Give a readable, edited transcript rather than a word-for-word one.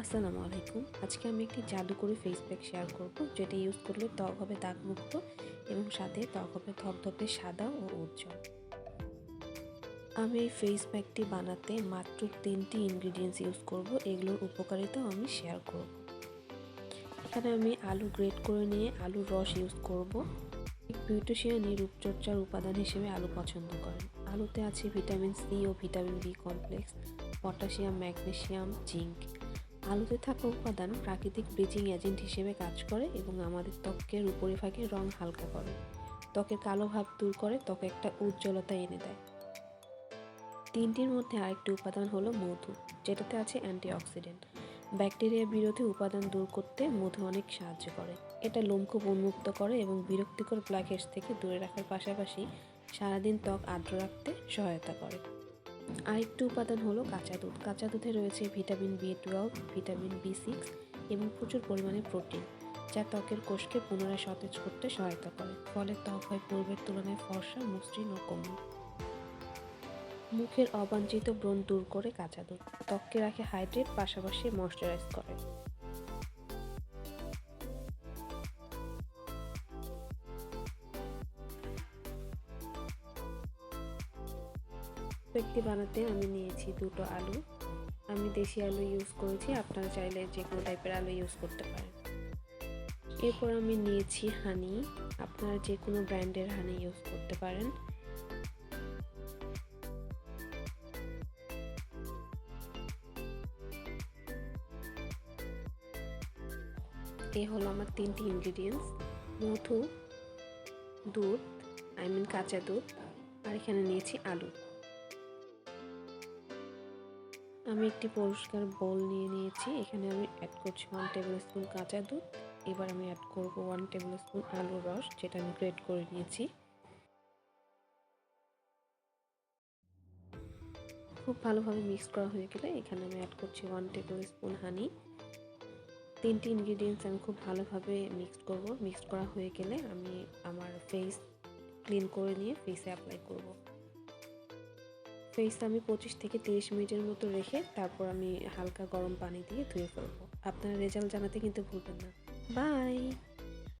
আসসালামু আলাইকুম। আজকে আমি একটি জাদুকরি ফেস প্যাক শেয়ার করব, যেটা ইউজ করলে ত্বক হবে দাগমুক্ত এবং সাথে ত্বক হবে ধবধবে সাদা ও উজ্জ্বল। আমি এই ফেস প্যাকটি বানাতে মাত্র 3টি ইনগ্রিডিয়েন্টস ইউজ করব। এগুলোর উপকারিতাও আমি শেয়ার করব। এখানে আমি আলু গ্রেট করে নিয়ে আলুর রস ইউজ করব। বিউটিশিয়ানই রূপচর্চার উপাদান হিসেবে আলু পছন্দ করেন। আলুতে আছে ভিটামিন সি ও vitamin B complex, potassium, magnesium, zinc. আলুতে থাকা উপাদান প্রাকৃতিক ব্লিচিং এজেন্ট হিসেবে কাজ করে এবং আমাদের ত্বকের উপরিভাগের রং হালকা করে, ত্বকের কালো ভাব দূর করে, ত্বকে একটা উজ্জ্বলতা এনে দেয়। তিনটির মধ্যে আরেকটি উপাদান হলো মধু, যেটাতে আছে অ্যান্টিঅক্সিডেন্ট। ব্যাকটেরিয়া বিরোধী উপাদান দূর করতে মধু অনেক সাহায্য করে। এটা লোমকূপ উন্মুক্ত করে এবং বিরক্তিকর ব্ল্যাকহেডস থেকে দূরে রাখার পাশাপাশি সারাদিন ত্বক আর্দ্র রাখতে সহায়তা করে। আরেকটি উপাদান হলো কাঁচা দুধ। কাঁচা দুধে রয়েছে ভিটামিন বি12, ভিটামিন বি6 এবং প্রচুর পরিমাণে প্রোটিন, যা ত্বকের কোষকে পুনরায় সতেজ করতে সহায়তা করে। ফলে ত্বক হয় পূর্বের তুলনায় ফর্সা, মসৃণ ও কোমল। মুখের অবাঞ্ছিত ব্রণ দূর করে কাঁচা দুধ, ত্বককে রাখে হাইড্রেট, পাশাপাশি ময়শ্চারাইজ করে। প্যাকটি বানাতে আমি নিয়েছি 2টো আলু। আমি দেশি আলু ইউজ করেছি, আপনারা চাইলে যে কোনো টাইপের আলু ইউজ করতে পারেন। এরপর আমি নিয়েছি হানি, আপনারা যে কোনো ব্র্যান্ডের হানি ইউজ করতে পারেন। এই হলো আমার 3টি ইনগ্রিডিয়েন্টস: মধু, দুধ, কাঁচা দুধ, আর এখানে নিয়েছি আলু। আমি একটি পরিষ্কার বোল নিয়েছি। এখানে আমি অ্যাড করছি 1 টেবিল স্পুন কাঁচা দুধ। এবার আমি অ্যাড করব 1 টেবিল স্পুন আলুর রস, যেটা আমি গ্রেট করে নিয়েছি। খুব ভালোভাবে মিক্স করা হয়ে গেলে এখানে আমি অ্যাড করছি 1 টেবিল স্পুন হানি। 3টি ইনগ্রিডিয়েন্টস আমি খুব ভালোভাবে মিক্সড করব। মিক্সড করা হয়ে গেলে আমি আমার ফেস ক্লিন করে নিয়ে ফেসে অ্যাপ্লাই করব। ফেস আমি 25 থেকে 30 মিনিটের মতো রেখে তারপর আমি হালকা গরম পানি দিয়ে ধুয়ে ফেলবো। আপনারা রেজাল্ট জানাতে কিন্তু ভুলবেন না। বাই।